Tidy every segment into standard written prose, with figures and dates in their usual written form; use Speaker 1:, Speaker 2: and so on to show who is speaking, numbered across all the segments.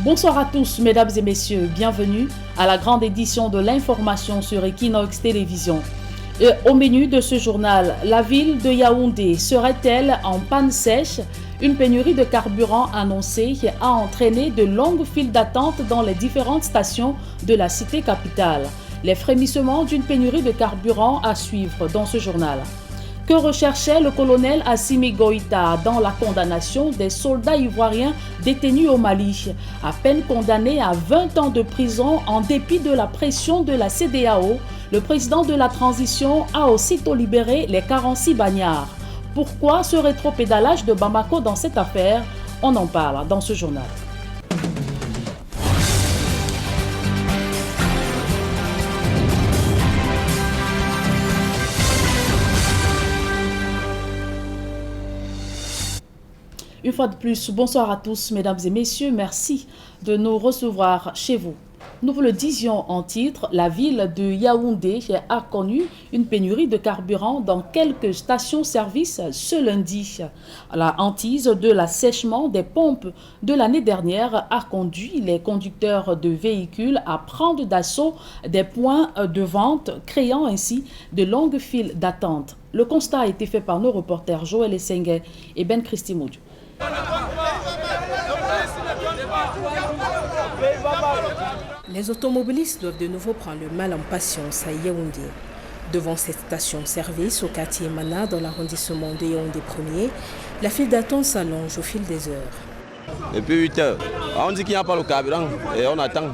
Speaker 1: Bonsoir à tous, mesdames et messieurs. Bienvenue à la grande édition de l'information sur Equinox Télévision. Et au menu de ce journal, la ville de Yaoundé serait-elle en panne sèche? Une pénurie de carburant annoncée a entraîné de longues files d'attente dans les différentes stations de la cité capitale. Les frémissements d'une pénurie de carburant à suivre dans ce journal. Que recherchait le colonel Assimi Goïta dans la condamnation des soldats ivoiriens détenus au Mali? À peine condamné à 20 ans de prison en dépit de la pression de la CEDEAO, le président de la transition a aussitôt libéré les 46 bagnards. Pourquoi ce rétropédalage de Bamako dans cette affaire? On en parle dans ce journal. Une fois de plus, bonsoir à tous, mesdames et messieurs. Merci de nous recevoir chez vous. Nous vous le disions en titre, la ville de Yaoundé a connu une pénurie de carburant dans quelques stations-service ce lundi. La hantise de l'assèchement des pompes de l'année dernière a conduit les conducteurs de véhicules à prendre d'assaut des points de vente, créant ainsi de longues files d'attente. Le constat a été fait par nos reporters Joël Essengue et Ben Christy Moudou.
Speaker 2: Les automobilistes doivent de nouveau prendre le mal en patience à Yaoundé. Devant cette station-service au quartier Mana dans l'arrondissement de Yaoundé 1er, la file d'attente s'allonge au fil des heures.
Speaker 3: Depuis 8 heures, on dit qu'il n'y a pas le carburant et on attend.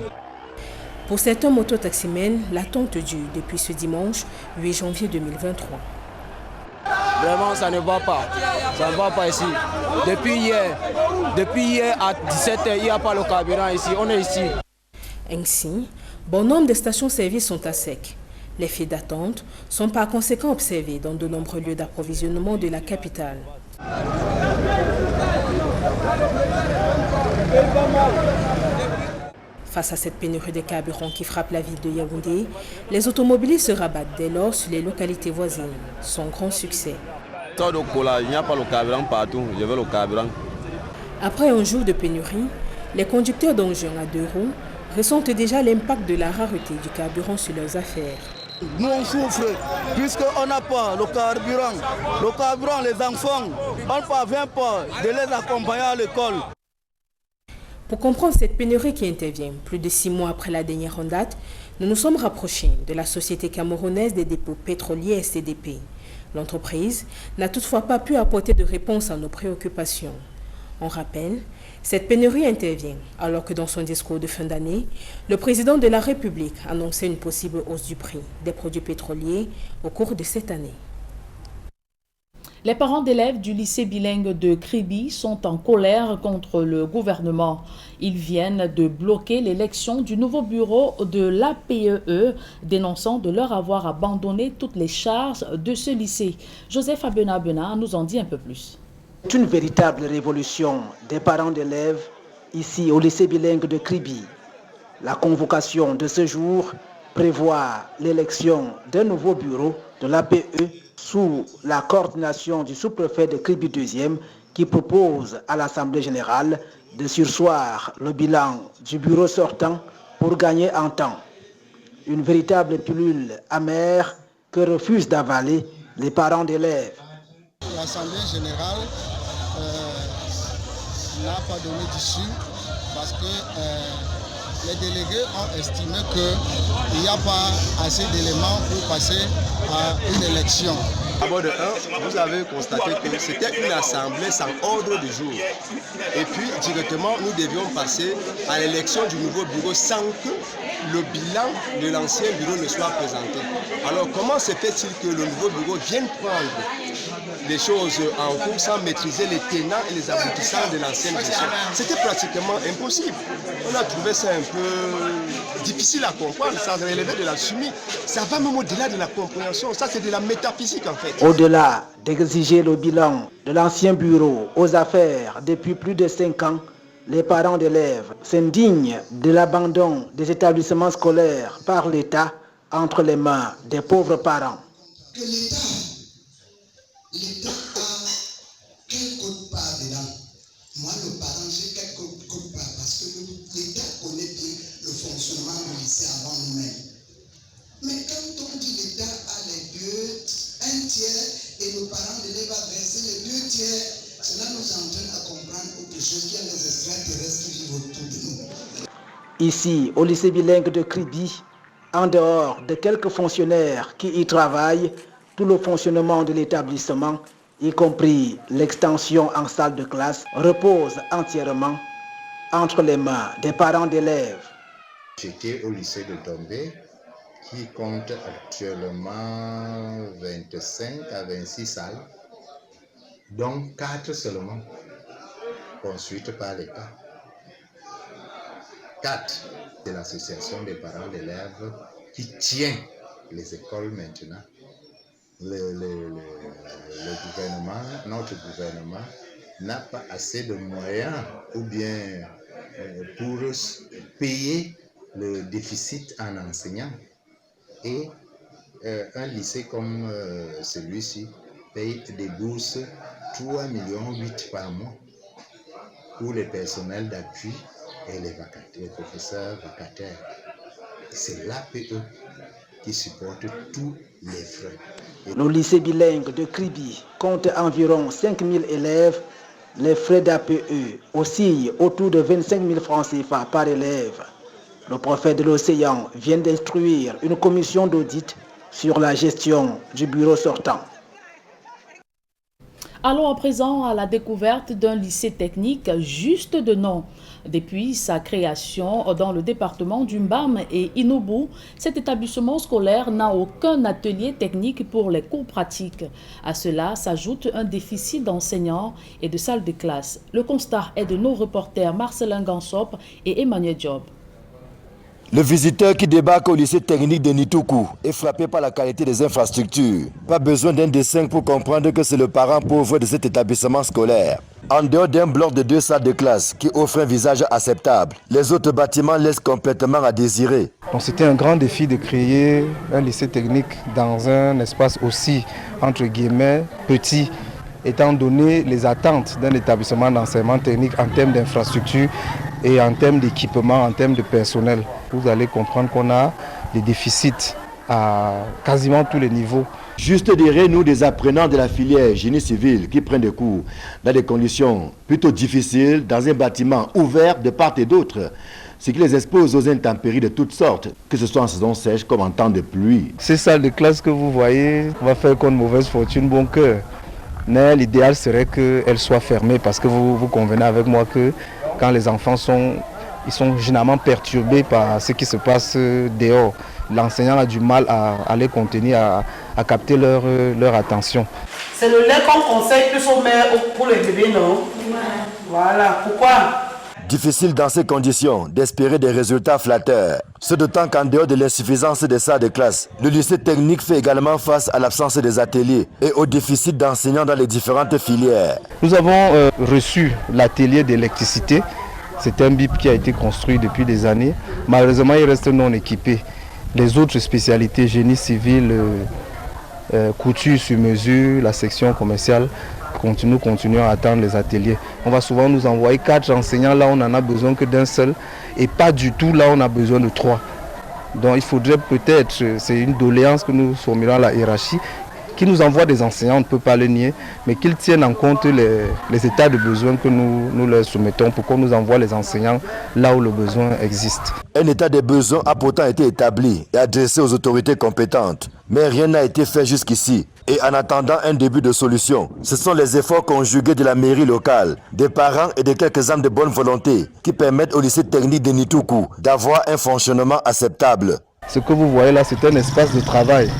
Speaker 2: Pour certains mototaximens, l'attente dure depuis ce dimanche 8 janvier 2023.
Speaker 3: Vraiment, ça ne va pas. Ça ne va pas ici. Depuis hier à 17h, il n'y a pas le carburant ici. On est ici.
Speaker 2: Ainsi, bon nombre de stations-service sont à sec. Les files d'attente sont par conséquent observées dans de nombreux lieux d'approvisionnement de la capitale. Face à cette pénurie de carburant qui frappe la ville de Yaoundé, les automobilistes se rabattent dès lors sur les localités voisines. Son grand succès.
Speaker 3: Il n'y a pas le carburant partout. Je veux le carburant.
Speaker 2: Après un jour de pénurie, les conducteurs d'engins à 2 roues ressentent déjà l'impact de la rareté du carburant sur leurs affaires.
Speaker 4: Nous on souffre puisqu'on n'a pas le carburant. Le carburant, les enfants, on ne parvient pas de les accompagner à l'école.
Speaker 2: Pour comprendre cette pénurie qui intervient plus de 6 mois après la dernière en date, nous nous sommes rapprochés de la Société camerounaise des dépôts pétroliers SCDP. L'entreprise n'a toutefois pas pu apporter de réponse à nos préoccupations. On rappelle, cette pénurie intervient alors que dans son discours de fin d'année, le président de la République annonçait une possible hausse du prix des produits pétroliers au cours de cette année.
Speaker 1: Les parents d'élèves du lycée bilingue de Kribi sont en colère contre le gouvernement. Ils viennent de bloquer l'élection du nouveau bureau de l'APEE, dénonçant de leur avoir abandonné toutes les charges de ce lycée. Joseph Abena nous en dit un peu plus.
Speaker 5: C'est une véritable révolution des parents d'élèves ici au lycée bilingue de Kribi. La convocation de ce jour prévoit l'élection d'un nouveau bureau de l'APE sous la coordination du sous-préfet de Kribi 2e qui propose à l'Assemblée générale de surseoir le bilan du bureau sortant pour gagner en temps. Une véritable pilule amère que refusent d'avaler les parents d'élèves.
Speaker 6: L'Assemblée générale n'a pas donné d'issue parce que les délégués ont estimé qu'il n'y a pas assez d'éléments pour passer à une élection.
Speaker 7: D'abord de 1, vous avez constaté que c'était une assemblée sans ordre du jour. Et puis directement, nous devions passer à l'élection du nouveau bureau sans que le bilan de l'ancien bureau ne soit présenté. Alors comment se fait-il que le nouveau bureau vienne prendre les choses en cours sans maîtriser les tenants et les aboutissants de l'ancienne gestion? C'était pratiquement impossible. On a trouvé ça un peu difficile à comprendre, ça relevait de la chimie. Ça va même au-delà de la compréhension, ça c'est de la métaphysique en fait.
Speaker 5: Au-delà d'exiger le bilan de l'ancien bureau aux affaires depuis plus de 5 ans, les parents d'élèves s'indignent de l'abandon des établissements scolaires par l'État entre les mains des pauvres parents.
Speaker 8: Que l'État a quelle quote-part dedans? Moi, le parent, j'ai quelle quote-part parce que l'État c'est avant nous-mêmes. Mais quand on dit l'État a les un tiers et nos parents d'élèves va verser les 2 tiers, cela nous entraîne à comprendre autre chose, qu'il y a les extraterrestres qui vivent autour de nous.
Speaker 5: Ici, au lycée bilingue de Kribi, en dehors de quelques fonctionnaires qui y travaillent, tout le fonctionnement de l'établissement, y compris l'extension en salle de classe, repose entièrement entre les mains des parents d'élèves.
Speaker 9: J'étais au lycée de Dombé, qui compte actuellement 25 à 26 salles, dont 4 seulement construites par l'État. 4, c'est l'association des parents d'élèves qui tient les écoles maintenant. Le gouvernement, notre gouvernement, n'a pas assez de moyens ou bien pour payer le déficit en enseignants. Et un lycée comme celui-ci paye des bourses 3,8 millions par mois pour les personnels d'appui et les professeurs vacataires. C'est l'APE qui supporte tous les frais.
Speaker 5: Le lycée bilingue de Kribi compte environ 5 000 élèves. Les frais d'APE oscillent autour de 25 000 francs CFA par élève. Le prophète de l'Océan vient d'instruire une commission d'audit sur la gestion du bureau sortant.
Speaker 1: Allons à présent à la découverte d'un lycée technique juste de nom. Depuis sa création dans le département du Mbam et Inoubou, cet établissement scolaire n'a aucun atelier technique pour les cours pratiques. À cela s'ajoute un déficit d'enseignants et de salles de classe. Le constat est de nos reporters Marcelin Gansop et Emmanuel Job.
Speaker 10: Le visiteur qui débarque au lycée technique de Nitoukou est frappé par la qualité des infrastructures. Pas besoin d'un dessin pour comprendre que c'est le parent pauvre de cet établissement scolaire. En dehors d'un bloc de 2 salles de classe qui offre un visage acceptable, les autres bâtiments laissent complètement à désirer.
Speaker 11: Donc c'était un grand défi de créer un lycée technique dans un espace aussi, entre guillemets, petit, étant donné les attentes d'un établissement d'enseignement technique en termes d'infrastructure et en termes d'équipement, en termes de personnel. Vous allez comprendre qu'on a des déficits à quasiment tous les niveaux.
Speaker 10: Juste derrière nous, des apprenants de la filière génie civil qui prennent des cours dans des conditions plutôt difficiles, dans un bâtiment ouvert de part et d'autre, ce qui les expose aux intempéries de toutes sortes, que ce soit en saison sèche comme en temps de pluie.
Speaker 11: Ces salles de classe que vous voyez, on va faire contre mauvaise fortune bon cœur. Mais l'idéal serait qu'elles soient fermées parce que vous convenez avec moi que quand les enfants sont généralement perturbés par ce qui se passe dehors. L'enseignant a du mal à les contenir, à capter leur attention.
Speaker 12: C'est le lait qu'on conseille plus aux mères pour les bébés, non? Ouais. Voilà, pourquoi?
Speaker 10: Difficile dans ces conditions d'espérer des résultats flatteurs. Ce d'autant qu'en dehors de l'insuffisance des salles de classe, le lycée technique fait également face à l'absence des ateliers et au déficit d'enseignants dans les différentes filières.
Speaker 11: Nous avons reçu l'atelier d'électricité. C'est un BIP qui a été construit depuis des années. Malheureusement, il reste non équipé. Les autres spécialités, génie civil, couture sur mesure, la section commerciale, nous continuons à attendre les ateliers. On va souvent nous envoyer 4 enseignants, là on n'en a besoin que d'un seul, et pas du tout, là on a besoin de 3. Donc il faudrait peut-être, c'est une doléance que nous formulons à la hiérarchie, qui nous envoie des enseignants, on ne peut pas le nier, mais qu'ils tiennent en compte les états de besoin que nous leur soumettons pour qu'on nous envoie les enseignants là où le besoin existe.
Speaker 10: Un état des besoins a pourtant été établi et adressé aux autorités compétentes, mais rien n'a été fait jusqu'ici. Et en attendant un début de solution, ce sont les efforts conjugués de la mairie locale, des parents et de quelques âmes de bonne volonté qui permettent au lycée technique de Nitoukou d'avoir un fonctionnement acceptable.
Speaker 11: Ce que vous voyez là, c'est un espace de travail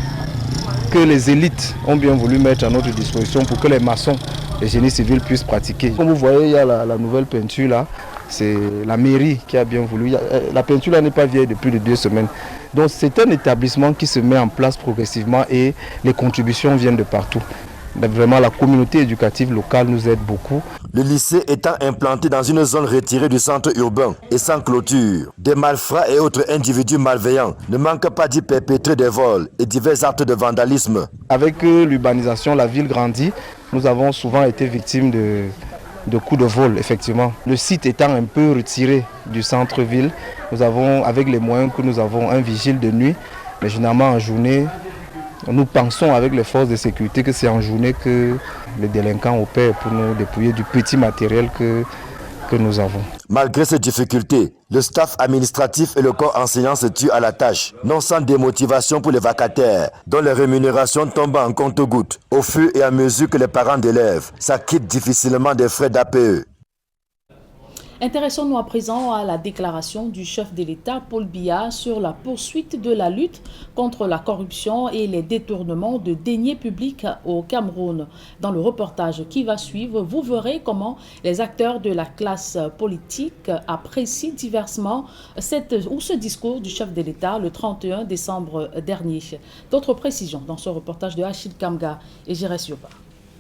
Speaker 11: que les élites ont bien voulu mettre à notre disposition pour que les maçons, les génies civils puissent pratiquer. Comme vous voyez, il y a la nouvelle peinture là, c'est la mairie qui a bien voulu. La peinture là n'est pas vieille depuis 2 semaines. Donc c'est un établissement qui se met en place progressivement et les contributions viennent de partout. Donc, vraiment la communauté éducative locale nous aide beaucoup.
Speaker 10: Le lycée étant implanté dans une zone retirée du centre urbain et sans clôture, des malfrats et autres individus malveillants ne manquent pas d'y perpétrer des vols et divers actes de vandalisme.
Speaker 11: Avec l'urbanisation, la ville grandit. Nous avons souvent été victimes de coups de vol, effectivement. Le site étant un peu retiré du centre-ville, nous avons, avec les moyens que nous avons, un vigile de nuit. Mais généralement en journée, nous pensons avec les forces de sécurité que c'est en journée que les délinquants opèrent pour nous dépouiller du petit matériel que nous avons.
Speaker 10: Malgré ces difficultés, le staff administratif et le corps enseignant se tuent à la tâche, non sans démotivation pour les vacataires, dont les rémunérations tombent en compte-gouttes, au fur et à mesure que les parents d'élèves s'acquittent difficilement des frais d'APE.
Speaker 1: Intéressons-nous à présent à la déclaration du chef de l'État, Paul Biya, sur la poursuite de la lutte contre la corruption et les détournements de deniers publics au Cameroun. Dans le reportage qui va suivre, vous verrez comment les acteurs de la classe politique apprécient diversement ce discours du chef de l'État le 31 décembre dernier. D'autres précisions dans ce reportage de Achille Kamga et Jérès Yopa.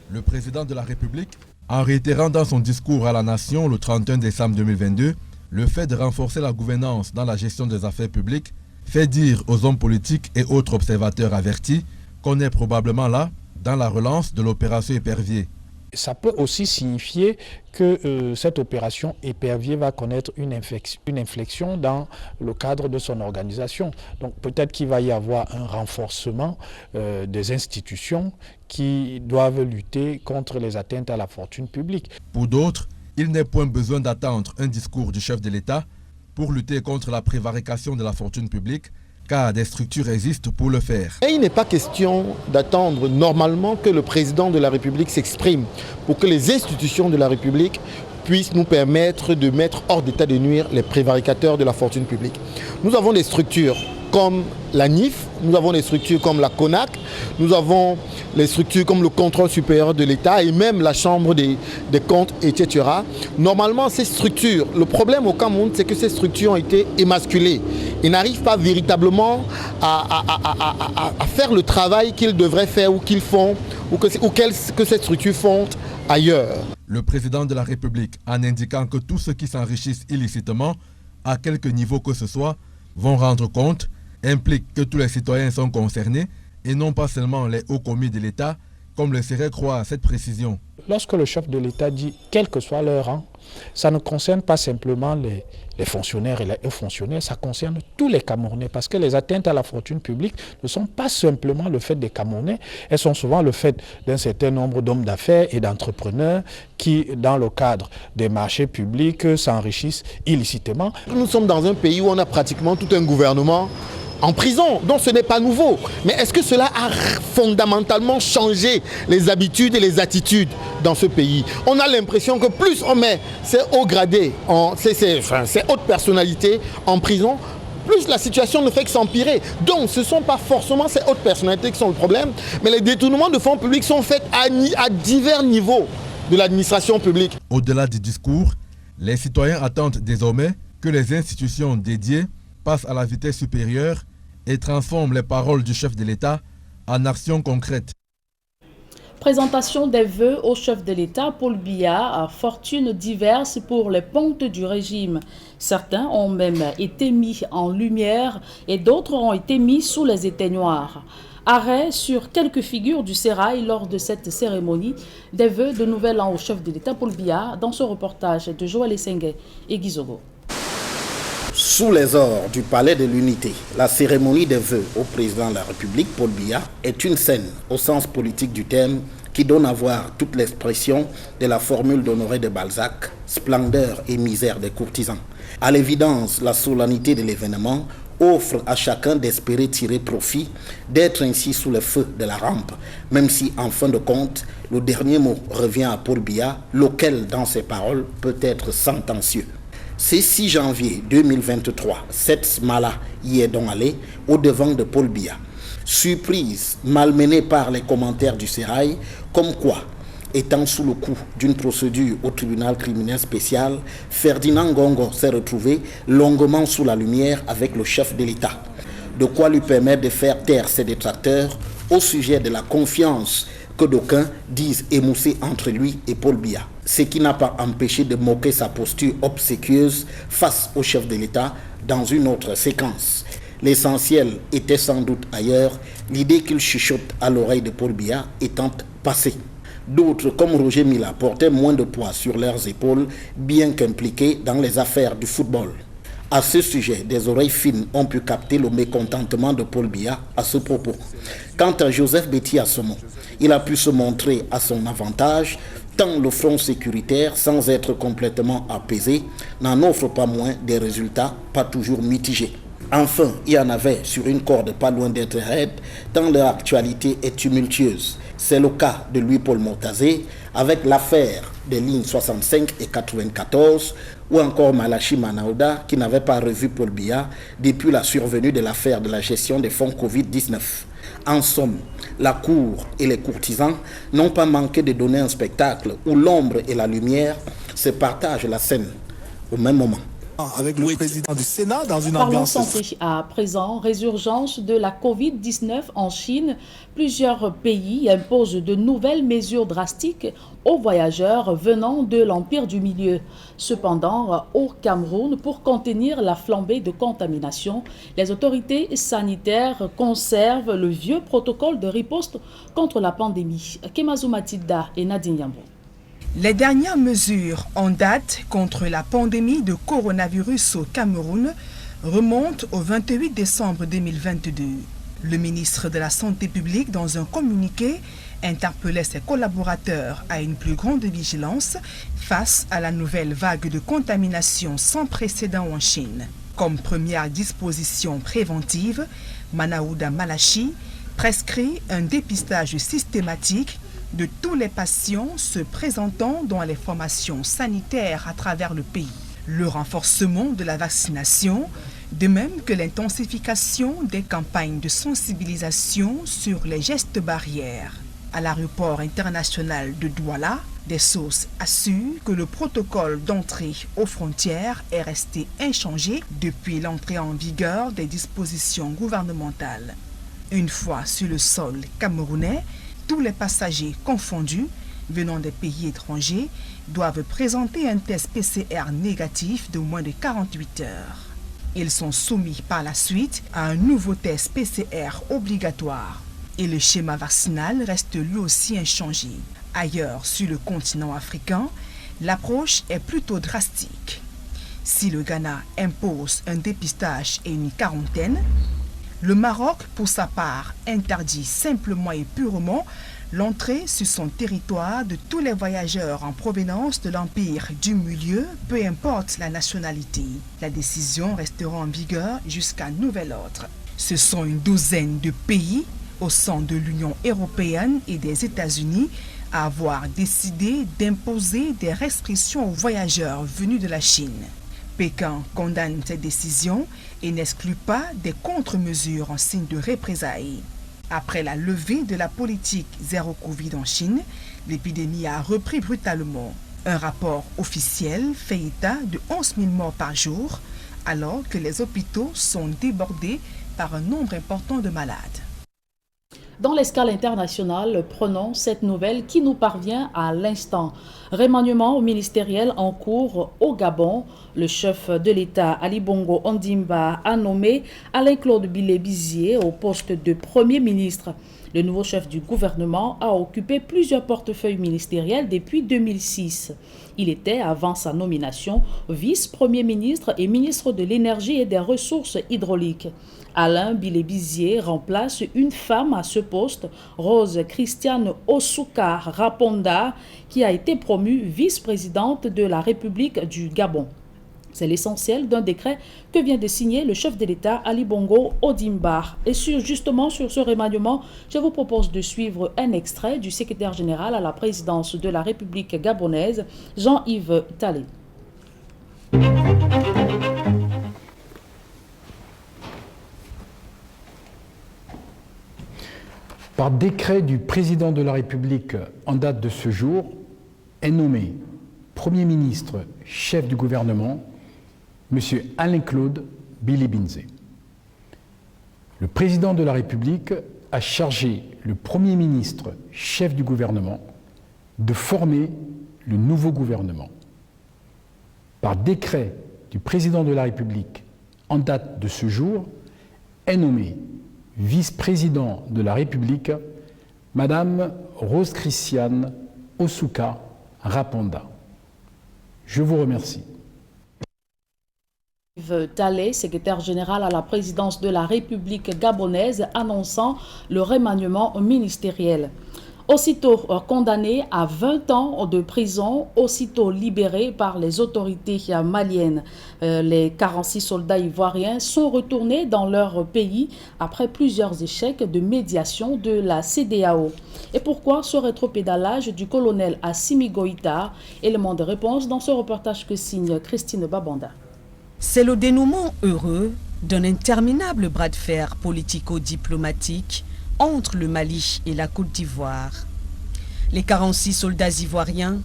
Speaker 13: Le président de la République, en réitérant dans son discours à la nation le 31 décembre 2022, le fait de renforcer la gouvernance dans la gestion des affaires publiques, fait dire aux hommes politiques et autres observateurs avertis qu'on est probablement là dans la relance de l'opération Épervier.
Speaker 14: Ça peut aussi signifier que cette opération Épervier va connaître une inflexion dans le cadre de son organisation. Donc peut-être qu'il va y avoir un renforcement des institutions qui doivent lutter contre les atteintes à la fortune publique.
Speaker 13: Pour d'autres, il n'est point besoin d'attendre un discours du chef de l'État pour lutter contre la prévarication de la fortune publique, car des structures existent pour le faire.
Speaker 15: Et il n'est pas question d'attendre normalement que le président de la République s'exprime pour que les institutions de la République puissent nous permettre de mettre hors d'état de nuire les prévaricateurs de la fortune publique. Nous avons des structures comme la NIF, nous avons des structures comme la CONAC, nous avons les structures comme le contrôle supérieur de l'État et même la chambre des comptes, etc. Normalement, ces structures, le problème au Cameroun, c'est que ces structures ont été émasculées. Ils n'arrivent pas véritablement à faire le travail qu'ils devraient faire ou qu'ils font ou que ces structures font ailleurs.
Speaker 13: Le président de la République, en indiquant que tous ceux qui s'enrichissent illicitement, à quelque niveau que ce soit, vont rendre compte, implique que tous les citoyens sont concernés et non pas seulement les hauts commis de l'État, comme le ferait croire cette précision.
Speaker 14: Lorsque le chef de l'État dit « quel que soit leur rang », ça ne concerne pas simplement les fonctionnaires et les hauts fonctionnaires, ça concerne tous les Camerounais, parce que les atteintes à la fortune publique ne sont pas simplement le fait des Camerounais, elles sont souvent le fait d'un certain nombre d'hommes d'affaires et d'entrepreneurs qui, dans le cadre des marchés publics, s'enrichissent illicitement.
Speaker 15: Nous sommes dans un pays où on a pratiquement tout un gouvernement en prison, donc ce n'est pas nouveau. Mais est-ce que cela a fondamentalement changé les habitudes et les attitudes dans ce pays? On a l'impression que plus on met ces hauts gradés, ces hautes personnalités en prison, plus la situation ne fait que s'empirer. Donc ce ne sont pas forcément ces hautes personnalités qui sont le problème, mais les détournements de fonds publics sont faits à divers niveaux de l'administration publique.
Speaker 13: Au-delà du discours, les citoyens attendent désormais que les institutions dédiées passent à la vitesse supérieure et transforment les paroles du chef de l'État en actions concrètes.
Speaker 1: Présentation des vœux au chef de l'État, Paul Biya, à fortune diverses pour les pontes du régime. Certains ont même été mis en lumière et d'autres ont été mis sous les éteignoirs. Arrêt sur quelques figures du sérail lors de cette cérémonie des vœux de nouvel an au chef de l'État, Paul Biya, dans ce reportage de Joël Essengue et Guizogo.
Speaker 16: Sous les ors du Palais de l'Unité, la cérémonie des vœux au président de la République, Paul Biya, est une scène au sens politique du terme qui donne à voir toute l'expression de la formule d'Honoré de Balzac, splendeur et misère des courtisans. À l'évidence, la solennité de l'événement offre à chacun d'espérer tirer profit, d'être ainsi sous le feu de la rampe, même si, en fin de compte, le dernier mot revient à Paul Biya, lequel, dans ses paroles, peut être sentencieux. C'est 6 janvier 2023, cette Smala y est donc allé au devant de Paul Biya. Surprise, malmenée par les commentaires du sérail, comme quoi, étant sous le coup d'une procédure au tribunal criminel spécial, Ferdinand Ngongo s'est retrouvé longuement sous la lumière avec le chef de l'État. De quoi lui permettre de faire taire ses détracteurs au sujet de la confiance que d'aucuns disent émousser entre lui et Paul Biya. Ce qui n'a pas empêché de moquer sa posture obséquieuse face au chef de l'État dans une autre séquence. L'essentiel était sans doute ailleurs, l'idée qu'il chuchote à l'oreille de Paul Biya étant passée. D'autres, comme Roger Mila, portaient moins de poids sur leurs épaules, bien qu'impliqués dans les affaires du football. À ce sujet, des oreilles fines ont pu capter le mécontentement de Paul Biya à ce propos. Quant à Joseph Betty Assomo, il a pu se montrer à son avantage, tant le front sécuritaire, sans être complètement apaisé, n'en offre pas moins des résultats pas toujours mitigés. Enfin, il y en avait sur une corde pas loin d'être raide, tant leur actualité est tumultueuse. C'est le cas de Louis-Paul Mortazé, avec l'affaire des lignes 65 et 94, ou encore Malachi Manaouda, qui n'avait pas revu Paul Biya depuis la survenue de l'affaire de la gestion des fonds Covid-19. En somme, la cour et les courtisans n'ont pas manqué de donner un spectacle où l'ombre et la lumière se partagent la scène au même moment.
Speaker 17: Avec le président du Sénat dans une
Speaker 1: Parlons
Speaker 17: ambiance...
Speaker 1: santé à présent. Résurgence de la Covid-19 en Chine. Plusieurs pays imposent de nouvelles mesures drastiques aux voyageurs venant de l'Empire du Milieu. Cependant, au Cameroun, pour contenir la flambée de contamination, les autorités sanitaires conservent le vieux protocole de riposte contre la pandémie. Kemazu Matida et Nadine Yambo.
Speaker 18: Les dernières mesures en date contre la pandémie de coronavirus au Cameroun remontent au 28 décembre 2022. Le ministre de la Santé publique, dans un communiqué, interpellait ses collaborateurs à une plus grande vigilance face à la nouvelle vague de contamination sans précédent en Chine. Comme première disposition préventive, Manaouda Malachi prescrit un dépistage systématique de tous les patients se présentant dans les formations sanitaires à travers le pays. Le renforcement de la vaccination, de même que l'intensification des campagnes de sensibilisation sur les gestes barrières. À l'aéroport international de Douala, des sources assurent que le protocole d'entrée aux frontières est resté inchangé depuis l'entrée en vigueur des dispositions gouvernementales. Une fois sur le sol camerounais, tous les passagers confondus venant des pays étrangers doivent présenter un test PCR négatif de moins de 48 heures. Ils sont soumis par la suite à un nouveau test PCR obligatoire. Et le schéma vaccinal reste lui aussi inchangé. Ailleurs, sur le continent africain, l'approche est plutôt drastique. Si le Ghana impose un dépistage et une quarantaine, le Maroc, pour sa part, interdit simplement et purement l'entrée sur son territoire de tous les voyageurs en provenance de l'Empire du Milieu, peu importe la nationalité. La décision restera en vigueur jusqu'à nouvel ordre. Ce sont une douzaine de pays au sein de l'Union européenne et des États-Unis à avoir décidé d'imposer des restrictions aux voyageurs venus de la Chine. Pékin condamne cette décision et n'exclut pas des contre-mesures en signe de représailles. Après la levée de la politique zéro Covid en Chine, l'épidémie a repris brutalement. Un rapport officiel fait état de 11 000 morts par jour, alors que les hôpitaux sont débordés par un nombre important de malades.
Speaker 1: Dans l'escale internationale, prenons cette nouvelle qui nous parvient à l'instant. Remaniement ministériel en cours au Gabon. Le chef de l'État, Ali Bongo Ondimba, a nommé Alain-Claude Bilé-Bizier au poste de Premier ministre. Le nouveau chef du gouvernement a occupé plusieurs portefeuilles ministériels depuis 2006. Il était, avant sa nomination, vice-premier ministre et ministre de l'Énergie et des Ressources hydrauliques. Alain Bilé-Bizier remplace une femme à ce poste, Rose Christiane Osuka Raponda, qui a été promue vice-présidente de la République du Gabon. C'est l'essentiel d'un décret que vient de signer le chef de l'État Ali Bongo Ondimba. Et justement sur ce remaniement, je vous propose de suivre un extrait du secrétaire général à la présidence de la République gabonaise, Jean-Yves Talé.
Speaker 19: Par décret du président de la République en date de ce jour, est nommé Premier ministre, chef du gouvernement, M. Alain-Claude Bilé-Bizier. Le président de la République a chargé le Premier ministre, chef du gouvernement, de former le nouveau gouvernement. Par décret du président de la République en date de ce jour, est nommé vice-président de la République, Madame Rose Christiane Osuka Raponda. Je vous remercie.
Speaker 1: Talé, secrétaire général à la présidence de la République gabonaise, annonçant le remaniement ministériel. Aussitôt condamné à 20 ans de prison, aussitôt libéré par les autorités maliennes. Les 46 soldats ivoiriens sont retournés dans leur pays après plusieurs échecs de médiation de la CEDEAO. Et pourquoi ce rétropédalage du colonel Assimi Goïta? Élément de réponse dans ce reportage que signe Christine Babanda.
Speaker 20: C'est le dénouement heureux d'un interminable bras de fer politico-diplomatique entre le Mali et la Côte d'Ivoire. Les 46 soldats ivoiriens,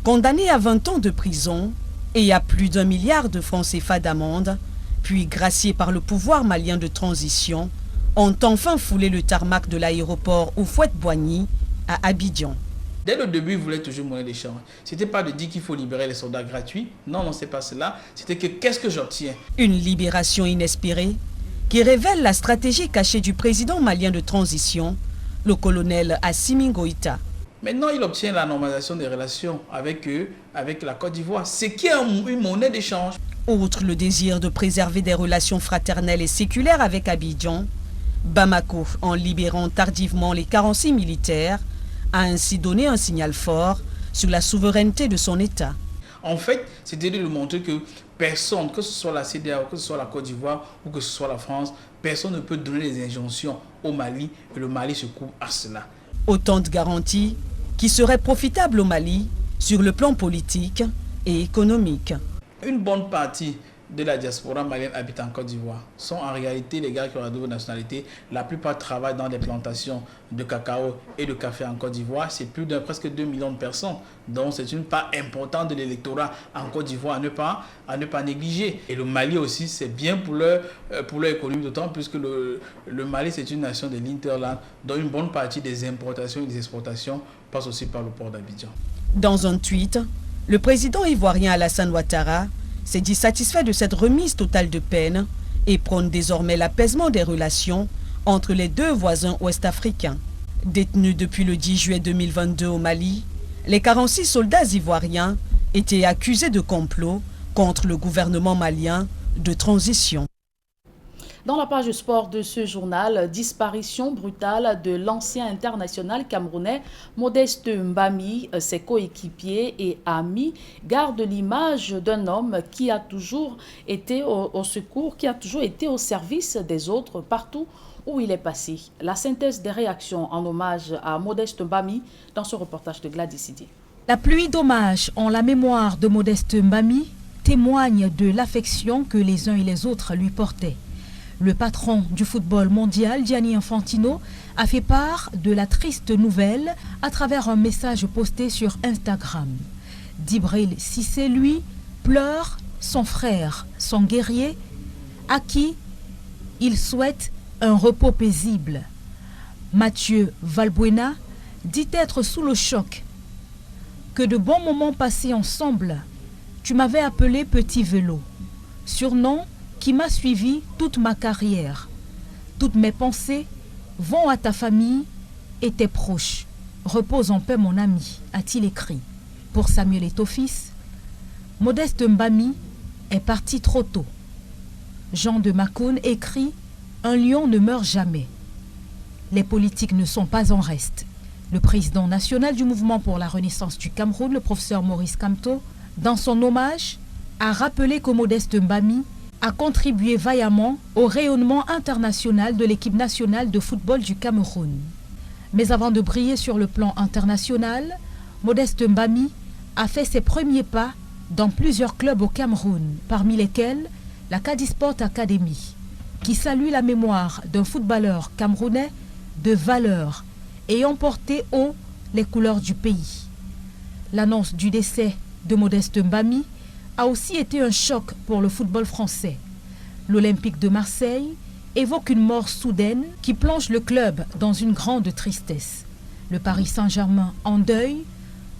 Speaker 20: condamnés à 20 ans de prison et à plus d'1 milliard de francs CFA d'amende, puis graciés par le pouvoir malien de transition, ont enfin foulé le tarmac de l'aéroport Houphouët-Boigny à Abidjan.
Speaker 21: Dès le début, ils voulaient toujours monnaie d'échange. Ce n'était pas de dire qu'il faut libérer les soldats gratuits. Non, c'est pas cela. C'était que qu'est-ce que j'obtiens?
Speaker 20: Une libération inespérée qui révèle la stratégie cachée du président malien de transition, le colonel Assimi Goïta.
Speaker 21: Maintenant, il obtient la normalisation des relations avec eux, avec la Côte d'Ivoire, ce qui est une monnaie d'échange.
Speaker 20: Outre le désir de préserver des relations fraternelles et séculaires avec Abidjan, Bamako, en libérant tardivement les 46 militaires, a ainsi donné un signal fort sur la souveraineté de son État.
Speaker 21: En fait, c'était de montrer que personne, que ce soit la CEDEAO, que ce soit la Côte d'Ivoire ou que ce soit la France, personne ne peut donner des injonctions au Mali et le Mali se coupe à cela.
Speaker 20: Autant de garanties qui seraient profitables au Mali sur le plan politique et économique.
Speaker 21: Une bonne partie de la diaspora malienne habite en Côte d'Ivoire sont en réalité les gars qui ont la double nationalité. La plupart travaillent dans des plantations de cacao et de café en Côte d'Ivoire. C'est plus de presque 2 millions de personnes. Donc c'est une part importante de l'électorat en Côte d'Ivoire à ne pas négliger. Et le Mali aussi, c'est bien pour leur économie, d'autant puisque le Mali c'est une nation de l'Interland, dont une bonne partie des importations et des exportations passe aussi par le port d'Abidjan.
Speaker 20: Dans un tweet, le président ivoirien Alassane Ouattara s'est dit satisfait de cette remise totale de peine et prône désormais l'apaisement des relations entre les deux voisins ouest-africains. Détenus depuis le 10 juillet 2022 au Mali, les 46 soldats ivoiriens étaient accusés de complot contre le gouvernement malien de transition.
Speaker 1: Dans la page sport de ce journal, disparition brutale de l'ancien international camerounais Modeste Mbami, ses coéquipiers et amis gardent l'image d'un homme qui a toujours été au secours, qui a toujours été au service des autres partout où il est passé. La synthèse des réactions en hommage à Modeste Mbami dans ce reportage de Gladys Sidi.
Speaker 22: La pluie d'hommage en la mémoire de Modeste Mbami témoigne de l'affection que les uns et les autres lui portaient. Le patron du football mondial, Gianni Infantino, a fait part de la triste nouvelle à travers un message posté sur Instagram. Djibril Cissé, lui, pleure son frère, son guerrier, à qui il souhaite un repos paisible. Mathieu Valbuena dit être sous le choc. Que de bons moments passés ensemble. Tu m'avais appelé Petit Vélo, surnom qui m'a suivi toute ma carrière. Toutes mes pensées vont à ta famille et tes proches. Repose en paix mon ami, a-t-il écrit. Pour Samuel Eto'o-Fils, Modeste Mbami est parti trop tôt. Jean de Macoun écrit « Un lion ne meurt jamais ». Les politiques ne sont pas en reste. Le président national du mouvement pour la renaissance du Cameroun, le professeur Maurice Kamto, dans son hommage, a rappelé que Modeste Mbami a contribué vaillamment au rayonnement international de l'équipe nationale de football du Cameroun. Mais avant de briller sur le plan international, Modeste Mbami a fait ses premiers pas dans plusieurs clubs au Cameroun, parmi lesquels la Cadisport Academy, qui salue la mémoire d'un footballeur camerounais de valeur ayant porté haut les couleurs du pays. L'annonce du décès de Modeste Mbami a aussi été un choc pour le football français. L'Olympique de Marseille évoque une mort soudaine qui plonge le club dans une grande tristesse. Le Paris Saint-Germain, en deuil,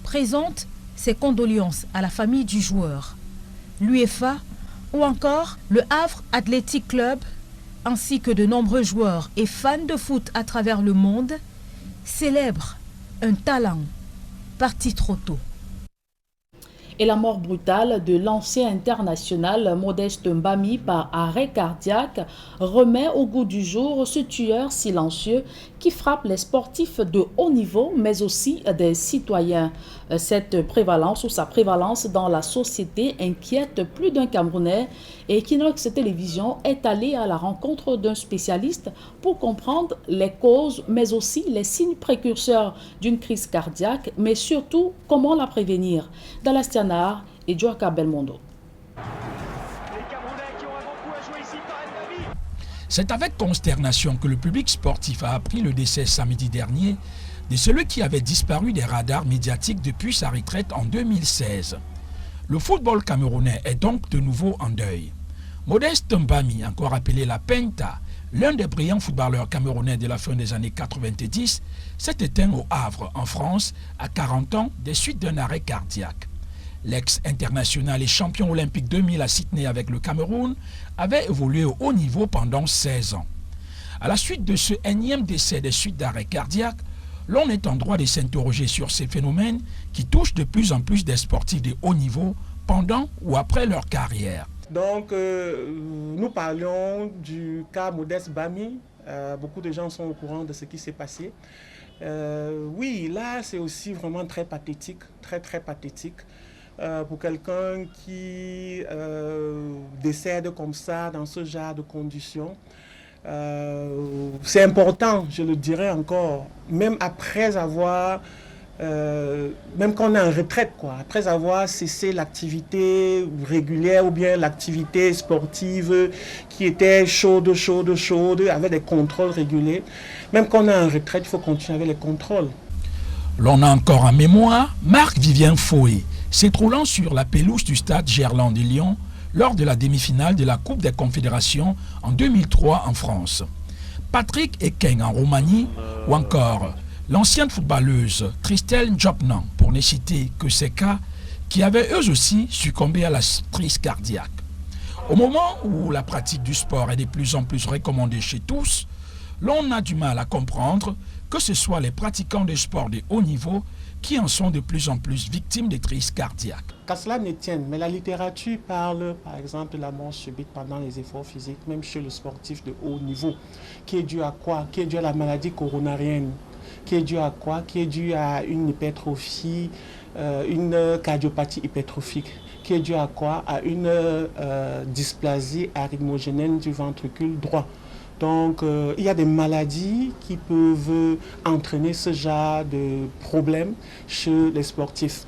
Speaker 22: présente ses condoléances à la famille du joueur. L'UEFA ou encore le Havre Athletic Club, ainsi que de nombreux joueurs et fans de foot à travers le monde, célèbrent un talent parti trop tôt.
Speaker 1: Et la mort brutale de l'ancien international Modeste Mbami par arrêt cardiaque remet au goût du jour ce tueur silencieux qui frappe les sportifs de haut niveau, mais aussi des citoyens. Cette prévalence ou sa prévalence dans la société inquiète plus d'un Camerounais et Equinox Télévision est allé à la rencontre d'un spécialiste pour comprendre les causes, mais aussi les signes précurseurs d'une crise cardiaque, mais surtout comment la prévenir. Dalastianar et Joaka Belmondo.
Speaker 3: C'est avec consternation que le public sportif a appris le décès samedi dernier de celui qui avait disparu des radars médiatiques depuis sa retraite en 2016. Le football camerounais est donc de nouveau en deuil. Modeste Mbami, encore appelé la Penta, l'un des brillants footballeurs camerounais de la fin des années 90, s'est éteint au Havre, en France, à 40 ans des suites d'un arrêt cardiaque. L'ex-international et champion olympique 2000 à Sydney avec le Cameroun avait évolué au haut niveau pendant 16 ans. À la suite de ce énième décès des suites d'arrêt cardiaque, l'on est en droit de s'interroger sur ces phénomènes qui touchent de plus en plus des sportifs de haut niveau pendant ou après leur carrière.
Speaker 4: Donc, nous parlions du cas Modeste Mbami. Beaucoup de gens sont au courant de ce qui s'est passé. Oui, là, c'est aussi vraiment très pathétique, très pathétique. Pour quelqu'un qui décède comme ça, dans ce genre de conditions. C'est important, je le dirais encore, même après avoir, même quand on est en retraite, quoi, après avoir cessé l'activité régulière ou bien l'activité sportive qui était chaude, avec des contrôles réguliers. Même quand on est en retraite, il faut continuer avec les contrôles.
Speaker 3: L'on a encore en mémoire Marc-Vivien Foé, s'écroulant sur la pelouse du stade Gerland de Lyon lors de la demi-finale de la Coupe des Confédérations en 2003 en France. Patrick Ekeng en Roumanie ou encore l'ancienne footballeuse Christelle Njopnan, pour ne citer que ces cas, qui avaient eux aussi succombé à la crise cardiaque. Au moment où la pratique du sport est de plus en plus recommandée chez tous, l'on a du mal à comprendre que ce soit les pratiquants de sport de haut niveau qui en sont de plus en plus victimes des crises cardiaques.
Speaker 4: Qu'à cela ne tienne, mais la littérature parle par exemple de la mort subite pendant les efforts physiques, même chez le sportif de haut niveau, qui est dû à quoi? Qui est dû à la maladie coronarienne, qui est dû à quoi? Qui est dû à une hypertrophie, une cardiopathie hypertrophique, qui est dû à quoi? À une dysplasie arythmogénène du ventricule droit. Donc, il y a des maladies qui peuvent entraîner ce genre de problèmes chez les sportifs.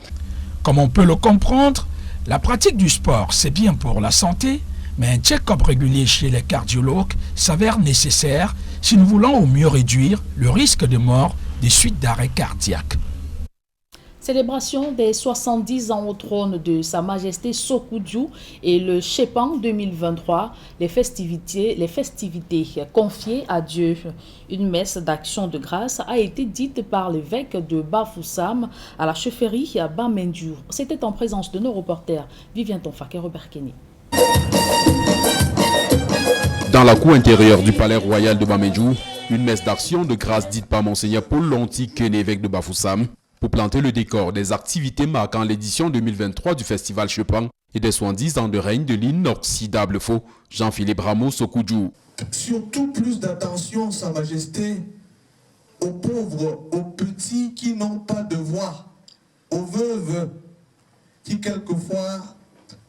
Speaker 3: Comme on peut le comprendre, la pratique du sport, c'est bien pour la santé, mais un check-up régulier chez les cardiologues s'avère nécessaire si nous voulons au mieux réduire le risque de mort des suites d'arrêt cardiaque.
Speaker 1: Célébration des 70 ans au trône de Sa Majesté Sokudju et le Chepan 2023, les festivités confiées à Dieu. Une messe d'action de grâce a été dite par l'évêque de Bafoussam à la chefferie à Bamendu. C'était en présence de nos reporters Vivien Tonfak et Robert Kenny.
Speaker 23: Dans la cour intérieure du palais royal de Bamendu, une messe d'action de grâce dite par Monseigneur Paul Lonti, évêque de Bafoussam, pour planter le décor des activités marquant l'édition 2023 du Festival Chepan et des 70 ans de règne de l'inoxydable faux Jean-Philippe Ramos Sokudju.
Speaker 24: Surtout plus d'attention, Sa Majesté, aux pauvres, aux petits qui n'ont pas de voix, aux veuves qui quelquefois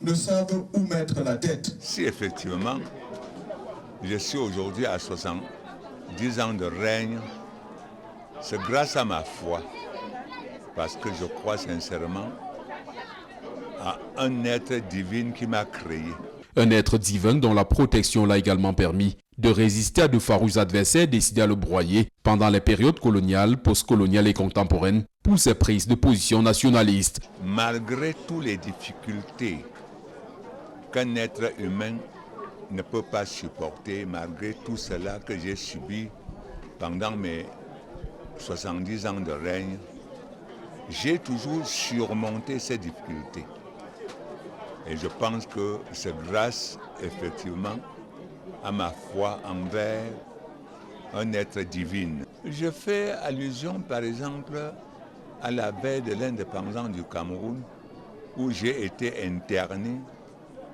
Speaker 24: ne savent où mettre la tête.
Speaker 25: Si effectivement, je suis aujourd'hui à 70 ans de règne, c'est grâce à ma foi. Parce que je crois sincèrement à un être divin qui m'a créé.
Speaker 23: Un être divin dont la protection l'a également permis de résister à de farouches adversaires décidés à le broyer pendant les périodes coloniales, postcoloniales et contemporaines pour ses prises de position nationalistes.
Speaker 25: Malgré toutes les difficultés qu'un être humain ne peut pas supporter, malgré tout cela que j'ai subi pendant mes 70 ans de règne, j'ai toujours surmonté ces difficultés. Et je pense que c'est grâce, effectivement, à ma foi envers un être divin. Je fais allusion, par exemple, à la veille de l'indépendance du Cameroun, où j'ai été interné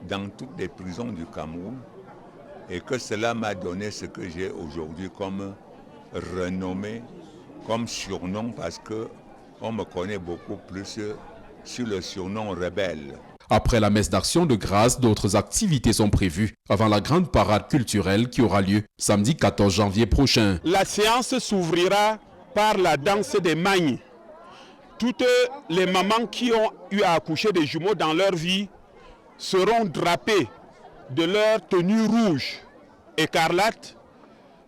Speaker 25: dans toutes les prisons du Cameroun, et que cela m'a donné ce que j'ai aujourd'hui comme renommée, comme surnom, parce qu'on me connaît beaucoup plus sur le surnom rebelle.
Speaker 23: Après la messe d'action de grâce, d'autres activités sont prévues avant la grande parade culturelle qui aura lieu samedi 14 janvier prochain.
Speaker 2: La séance s'ouvrira par la danse des magnes. Toutes les mamans qui ont eu à accoucher des jumeaux dans leur vie seront drapées de leur tenue rouge écarlate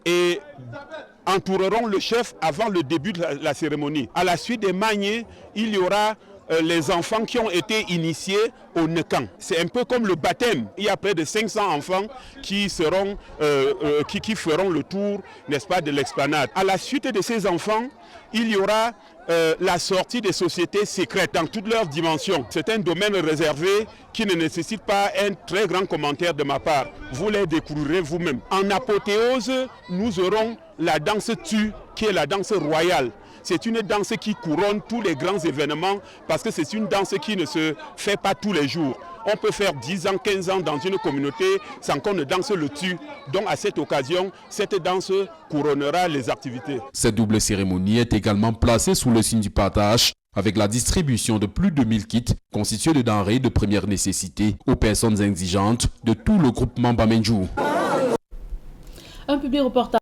Speaker 2: et entoureront le chef avant le début de la cérémonie. À la suite des magnes, il y aura les enfants qui ont été initiés au Nekan. C'est un peu comme le baptême. Il y a près de 500 enfants qui feront le tour, n'est-ce pas, de l'explanade. À la suite de ces enfants, il y aura la sortie des sociétés secrètes dans toutes leurs dimensions. C'est un domaine réservé qui ne nécessite pas un très grand commentaire de ma part. Vous les découvrirez vous-même. En apothéose, nous aurons la danse Tu, qui est la danse royale. C'est une danse qui couronne tous les grands événements parce que c'est une danse qui ne se fait pas tous les jours. On peut faire 10 ans, 15 ans dans une communauté sans qu'on ne danse le tu. Donc à cette occasion, cette danse couronnera les activités.
Speaker 23: Cette double cérémonie est également placée sous le signe du partage avec la distribution de plus de 1000 kits constitués de denrées de première nécessité aux personnes indigentes de tout le groupement Bamenjou.
Speaker 1: Un public reportage